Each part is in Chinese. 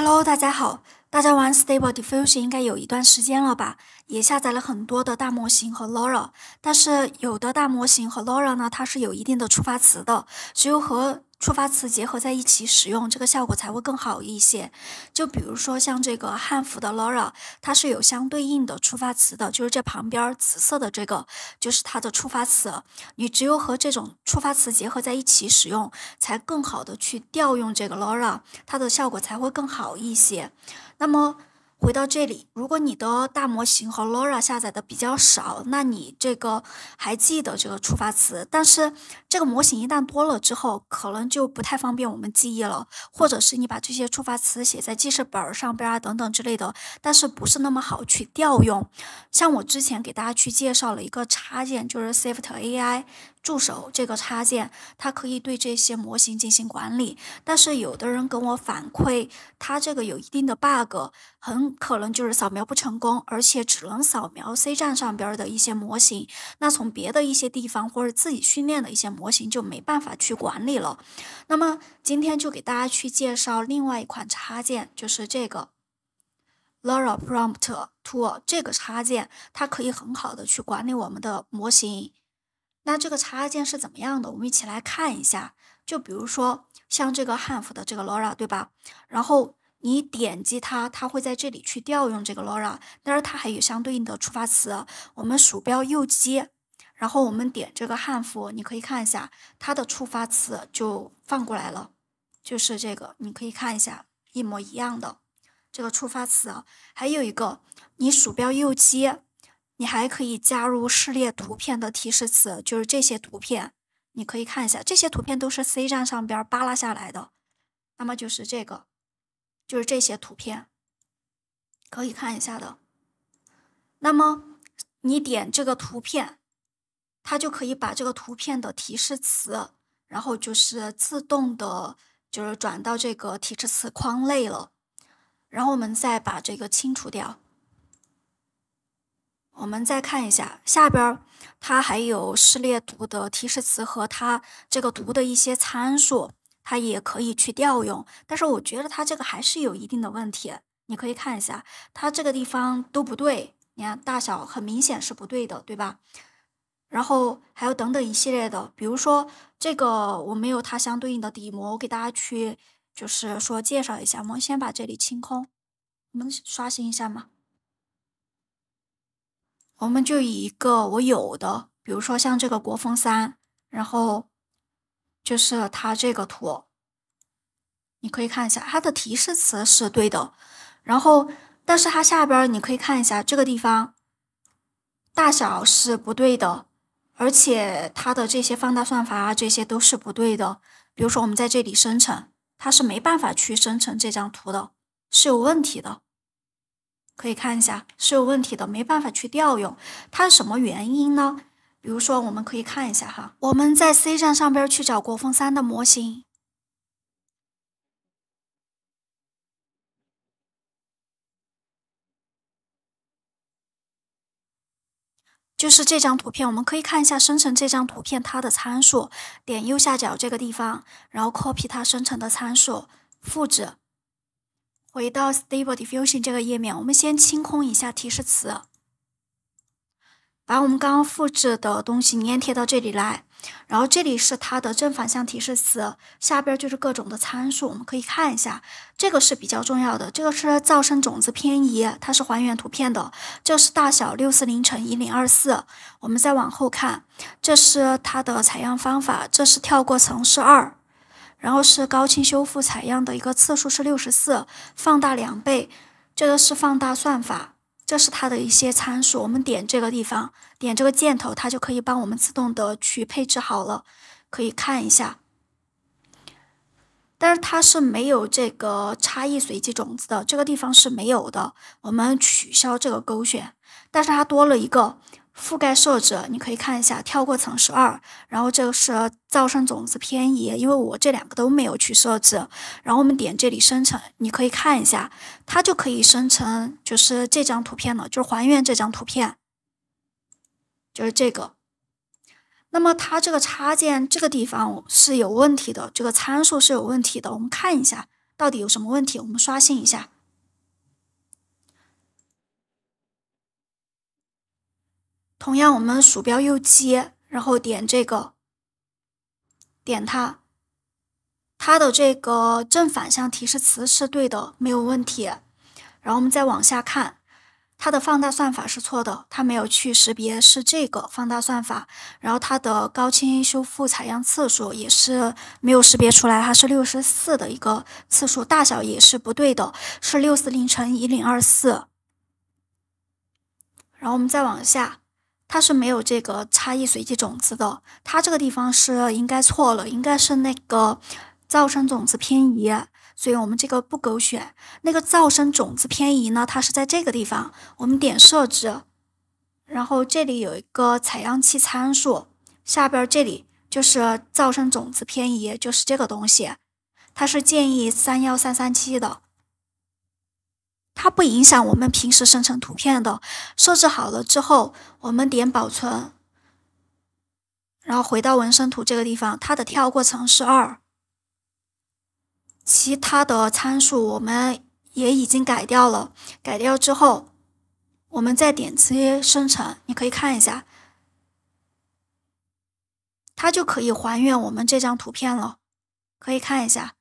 Hello，大家好，大家玩 Stable Diffusion 应该有一段时间了吧？也下载了很多的大模型和 LoRa，但是有的大模型和 LoRa 呢，它是有一定的触发词的，只有和触发词结合在一起使用，这个效果才会更好一些。就比如说像这个汉服的 LoRa，它是有相对应的触发词的，就是这旁边紫色的这个就是它的触发词，你只有和这种触发词结合在一起使用，才更好的去调用这个 LoRa，它的效果才会更好一些。那么回到这里，如果你的大模型和 LoRa 下载的比较少，那你这个还记得这个触发词，但是这个模型一旦多了之后，可能就不太方便我们记忆了，或者是你把这些触发词写在记事本上边啊等等之类的，但是不是那么好去调用。像我之前给大家去介绍了一个插件，就是 Swift AI 助手这个插件，它可以对这些模型进行管理。但是有的人跟我反馈，它这个有一定的 bug，很可能就是扫描不成功，而且只能扫描 C 站上边的一些模型。那从别的一些地方或者自己训练的一些模型就没办法去管理了。那么今天就给大家去介绍另外一款插件，就是这个 LoRa Prompt Tool 这个插件，它可以很好的去管理我们的模型。那这个插件是怎么样的？我们一起来看一下。就比如说像这个汉服的这个 LoRa， 对吧？然后你点击它，它会在这里去调用这个 LoRa，但是它还有相对应的触发词。我们鼠标右击，然后我们点这个汉服，你可以看一下它的触发词就放过来了，就是这个，你可以看一下一模一样的这个触发词。还有一个，你鼠标右击。你还可以加入示列图片的提示词，就是这些图片，你可以看一下，这些图片都是 C 站上边扒拉下来的。那么就是这个，就是这些图片，可以看一下的。那么你点这个图片，它就可以把这个图片的提示词，然后就是自动的，就是转到这个提示词框内了。然后我们再把这个清除掉。我们再看一下下边，它还有示列图的提示词和它这个图的一些参数，它也可以去调用。但是我觉得它这个还是有一定的问题。你可以看一下，它这个地方都不对，你看大小很明显是不对的，对吧？然后还有等等一系列的，比如说这个我没有它相对应的底模，我给大家去就是说介绍一下。我们先把这里清空，我们刷新一下嘛。我们就以一个我有的，比如说像这个国风3，然后就是它这个图，你可以看一下它的提示词是对的，然后但是它下边你可以看一下这个地方大小是不对的，而且它的这些放大算法啊这些都是不对的。比如说我们在这里生成，它是没办法去生成这张图的，是有问题的。可以看一下是有问题的，没办法去调用，它是什么原因呢？比如说，我们可以看一下哈，我们在 C 站上边去找国风3的模型，就是这张图片，我们可以看一下生成这张图片它的参数，点右下角这个地方，然后 copy 它生成的参数，复制，回到 Stable Diffusion 这个页面，我们先清空一下提示词。把我们刚刚复制的东西粘贴到这里来，然后这里是它的正反向提示词，下边就是各种的参数，我们可以看一下，这个是比较重要的，这个是噪声种子偏移，它是还原图片的，这是大小640×1024，我们再往后看，这是它的采样方法，这是跳过层是2，然后是高清修复采样的一个次数是64，放大2倍，这个是放大算法。这是它的一些参数，我们点这个地方，点这个箭头，它就可以帮我们自动的去配置好了，可以看一下。但是它是没有这个差异随机种子的，这个地方是没有的，我们取消这个勾选。但是它多了一个覆盖设置，你可以看一下，跳过层是2，然后这个是噪声种子偏移，因为我这两个都没有去设置，然后我们点这里生成，你可以看一下，它就可以生成就是这张图片了，就是还原这张图片，就是这个。那么它这个插件这个地方是有问题的，这个参数是有问题的，我们看一下到底有什么问题，我们刷新一下。同样，我们鼠标右击，然后点这个，点它，它的这个正反向提示词是对的，没有问题。然后我们再往下看，它的放大算法是错的，它没有去识别是这个放大算法。然后它的高清修复采样次数也是没有识别出来，它是64的一个次数，大小也是不对的，是640×1024。然后我们再往下，它是没有这个差异随机种子的，它这个地方是应该错了，应该是那个噪声种子偏移，所以我们这个不勾选。那个噪声种子偏移呢，它是在这个地方，我们点设置，然后这里有一个采样器参数，下边这里就是噪声种子偏移，就是这个东西，它是建议31337的。它不影响我们平时生成图片的。设置好了之后，我们点保存，然后回到纹身图这个地方，它的跳过层是2，其他的参数我们也已经改掉了。改掉之后，我们再点直接生成，你可以看一下，它就可以还原我们这张图片了，可以看一下。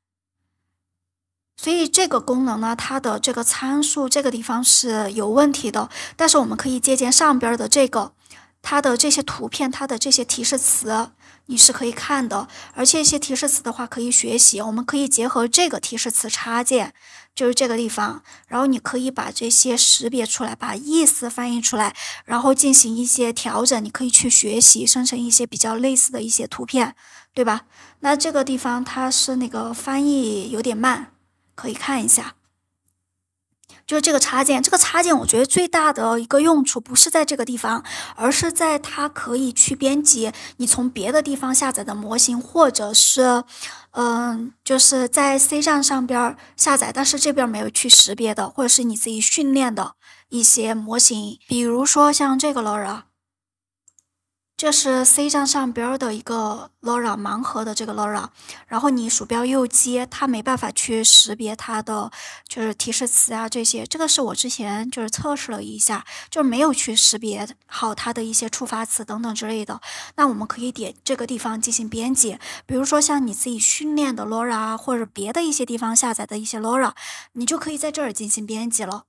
所以这个功能呢，它的这个参数这个地方是有问题的，但是我们可以借鉴上边的这个，它的这些图片，它的这些提示词你是可以看的，而且一些提示词的话可以学习，我们可以结合这个提示词插件，就是这个地方，然后你可以把这些识别出来，把意思翻译出来，然后进行一些调整，你可以去学习生成一些比较类似的一些图片，对吧？那这个地方它是那个翻译有点慢，可以看一下，就是这个插件。这个插件我觉得最大的一个用处不是在这个地方，而是在它可以去编辑你从别的地方下载的模型，或者是就是在 C 站上边下载，但是这边没有去识别的，或者是你自己训练的一些模型，比如说像这个 LoRa。这是 C 站上边的一个 LoRa 盲盒的这个 LoRa，然后你鼠标右击，它没办法去识别它的就是提示词啊这些。这个是我之前就是测试了一下，就是没有去识别好它的一些触发词等等之类的。那我们可以点这个地方进行编辑，比如说像你自己训练的 LoRa 或者别的一些地方下载的一些 LoRa，你就可以在这儿进行编辑了。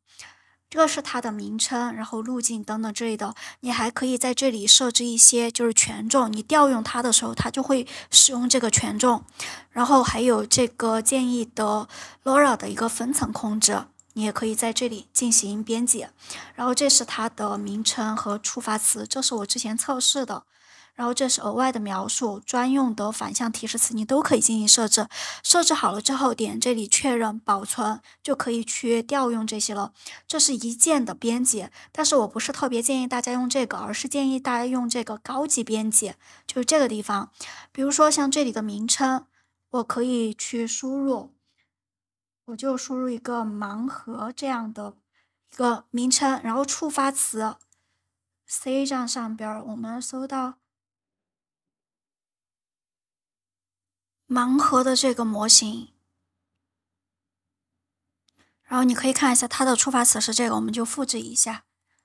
这个是它的名称，然后路径等等之类的，你还可以在这里设置一些就是权重，你调用它的时候，它就会使用这个权重。然后还有这个建议的 LoRa 的一个分层控制，你也可以在这里进行编辑。然后这是它的名称和触发词，这是我之前测试的。然后这是额外的描述，专用的反向提示词你都可以进行设置。设置好了之后，点这里确认保存，就可以去调用这些了。这是一键的编辑，但是我不是特别建议大家用这个，而是建议大家用这个高级编辑，就是这个地方。比如说像这里的名称，我可以去输入，我就输入一个盲盒这样的一个名称，然后触发词 C 站上边我们搜到盲盒的这个模型，然后你可以看一下它的触发词是这个，我们就复制一下，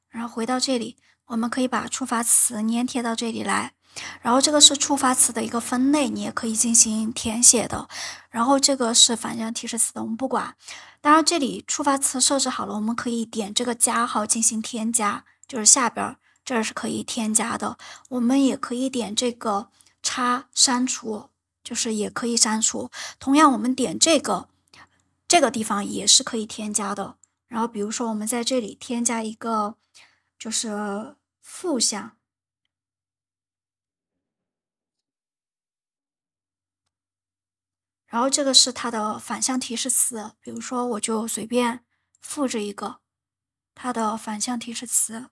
然后回到这里，我们可以把触发词粘贴到这里来，然后这个是触发词的一个分类，你也可以进行填写的，然后这个是反向提示词的，我们不管。当然这里触发词设置好了，我们可以点这个加号进行添加，就是下边这是可以添加的，我们也可以点这个叉删除。就是也可以删除。同样，我们点这个地方也是可以添加的。然后，比如说我们在这里添加一个就是负向，然后这个是它的反向提示词。比如说，我就随便复制一个它的反向提示词，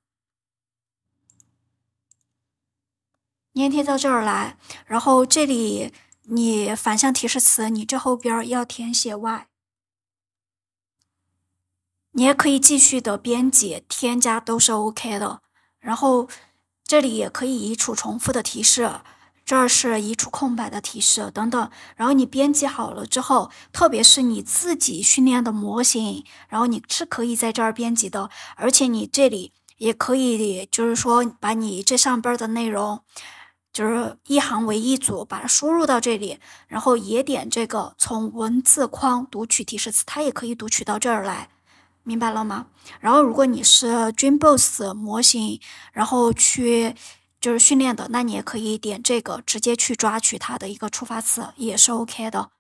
粘贴到这儿来。然后这里你反向提示词，你这后边要填写 y。你也可以继续的编辑添加都是 OK 的，然后这里也可以移除重复的提示，这儿是移除空白的提示等等，然后你编辑好了之后，特别是你自己训练的模型，然后你是可以在这儿编辑的，而且你这里也可以，就是说把你这上边的内容，就是一行为一组，把它输入到这里，然后也点这个从文字框读取提示词，它也可以读取到这儿来。明白了吗？然后如果你是 Dreambox 模型，然后去就是训练的，那你也可以点这个，直接去抓取它的一个触发词，也是 OK 的。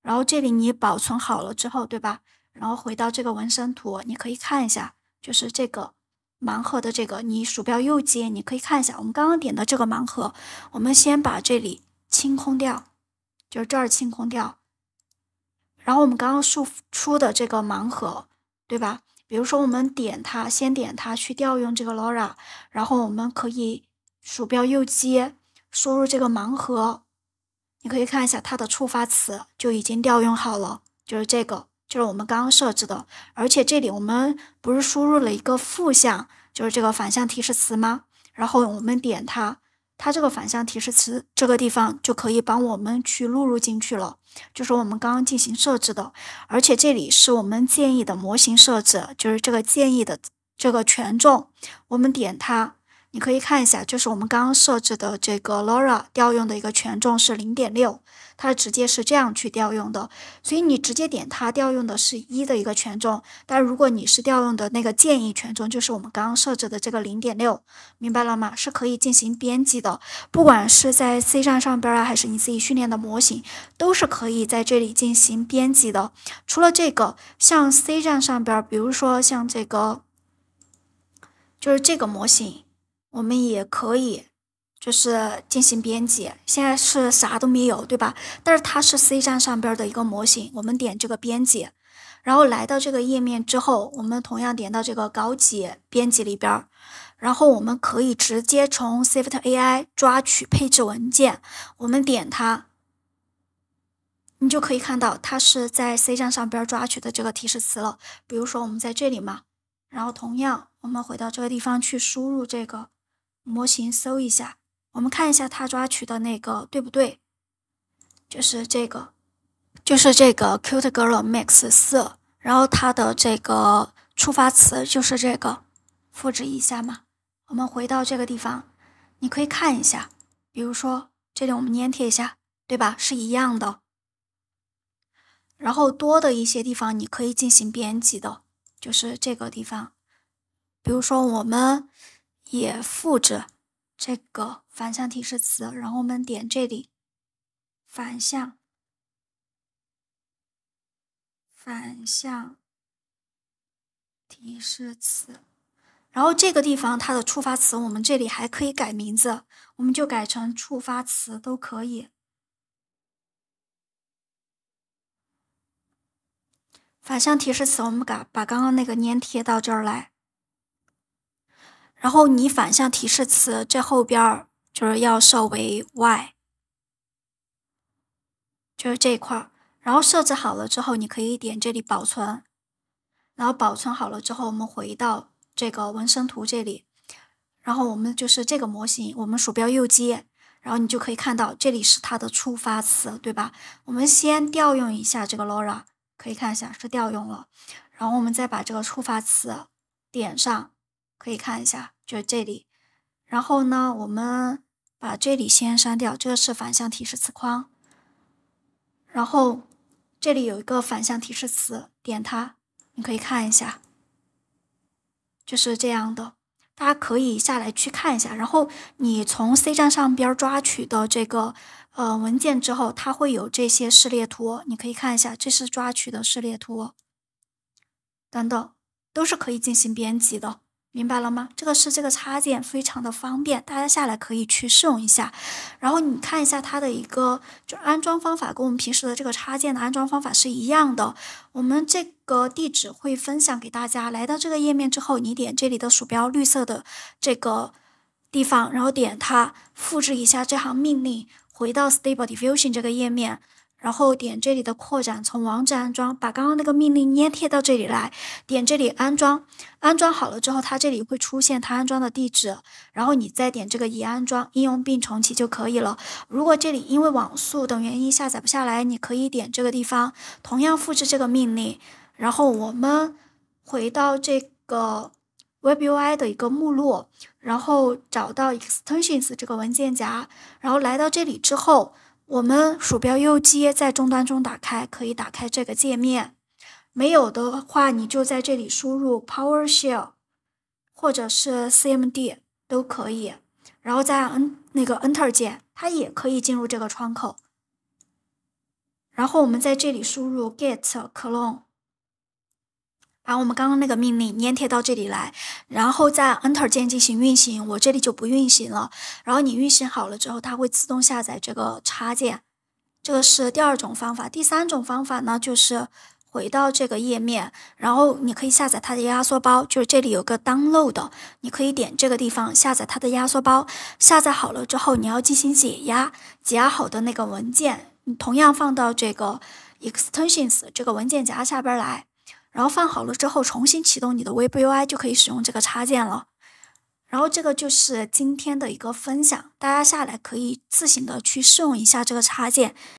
然后这里你保存好了之后，对吧？然后回到这个纹身图，你可以看一下，就是这个盲盒的这个，你鼠标右键，你可以看一下，我们刚刚点的这个盲盒，我们先把这里清空掉，就是这儿清空掉。然后我们刚刚输出的这个盲盒，对吧？比如说我们点它，先点它去调用这个 LoRa，然后我们可以鼠标右击输入这个盲盒，你可以看一下它的触发词就已经调用好了，就是这个，就是我们刚刚设置的。而且这里我们不是输入了一个负向，就是这个反向提示词吗？然后我们点它，它这个反向提示词这个地方就可以帮我们去录入进去了。就是我们刚刚进行设置的，而且这里是我们建议的模型设置，就是这个建议的这个权重，我们点它，你可以看一下，就是我们刚刚设置的这个 LoRa 调用的一个权重是0.6，它直接是这样去调用的，所以你直接点它调用的是1的一个权重，但如果你是调用的那个建议权重，就是我们刚刚设置的这个0.6，明白了吗？是可以进行编辑的，不管是在 C 站上边啊，还是你自己训练的模型，都是可以在这里进行编辑的。除了这个，像 C 站上边，比如说像这个，就是这个模型，我们也可以就是进行编辑。现在是啥都没有，对吧？但是它是 C 站上边的一个模型，我们点这个编辑，然后来到这个页面之后，我们同样点到这个高级编辑里边，然后我们可以直接从 Swift AI 抓取配置文件，我们点它，你就可以看到它是在 C 站上边抓取的这个提示词了。比如说我们在这里嘛，然后同样我们回到这个地方去输入这个模型，搜一下，我们看一下它抓取的那个对不对，就是这个 Cute Girl Mix 4，然后它的这个触发词就是这个，复制一下嘛。我们回到这个地方，你可以看一下，比如说这里我们粘贴一下，对吧？是一样的。然后多的一些地方你可以进行编辑的，就是这个地方。比如说我们也复制这个反向提示词，然后我们点这里反向提示词，然后这个地方它的触发词我们这里还可以改名字，我们就改成触发词都可以。反向提示词我们把刚刚那个粘贴到这儿来，然后你反向提示词这后边就是要设为 Y， 就是这一块，然后设置好了之后，你可以点这里保存，然后保存好了之后，我们回到这个纹身图这里，然后我们就是这个模型，我们鼠标右击，然后你就可以看到这里是它的触发词，对吧？我们先调用一下这个 LoRa， 可以看一下是调用了，然后我们再把这个触发词点上，可以看一下就是这里，然后呢，我们把这里先删掉，这个是反向提示词框，然后这里有一个反向提示词，点它，你可以看一下，就是这样的。大家可以下来去看一下，然后你从 C 站上边抓取的这个文件之后，它会有这些示列图，你可以看一下，这是抓取的示列图，等等，都是可以进行编辑的。明白了吗？这个是这个插件非常的方便，大家下来可以去试用一下。然后你看一下它的一个就安装方法，跟我们平时的这个插件的安装方法是一样的。我们这个地址会分享给大家。来到这个页面之后，你点这里的鼠标绿色的这个地方，然后点它，复制一下这行命令，回到 Stable Diffusion 这个页面。然后点这里的扩展，从网址安装，把刚刚那个命令粘贴到这里来，点这里安装，安装好了之后，它这里会出现它安装的地址，然后你再点这个已安装，应用并重启就可以了。如果这里因为网速等原因下载不下来，你可以点这个地方，同样复制这个命令，然后我们回到这个 WebUI 的一个目录，然后找到 Extensions 这个文件夹，然后来到这里之后，我们鼠标右击在终端中打开，可以打开这个界面。没有的话，你就在这里输入 PowerShell 或者是 CMD 都可以，然后再按那个 Enter 键，它也可以进入这个窗口。然后我们在这里输入 Git clone， 把我们刚刚那个命令粘贴到这里来，然后再 Enter 键进行运行。我这里就不运行了。然后你运行好了之后，它会自动下载这个插件。这个是第二种方法。第三种方法呢，就是回到这个页面，然后你可以下载它的压缩包，就是这里有个 Download， 你可以点这个地方下载它的压缩包。下载好了之后，你要进行解压，解压好的那个文件，你同样放到这个 Extensions 这个文件夹下边来。然后放好了之后，重新启动你的 WebUI 就可以使用这个插件了。然后这个就是今天的一个分享，大家下来可以自行的去试用一下这个插件，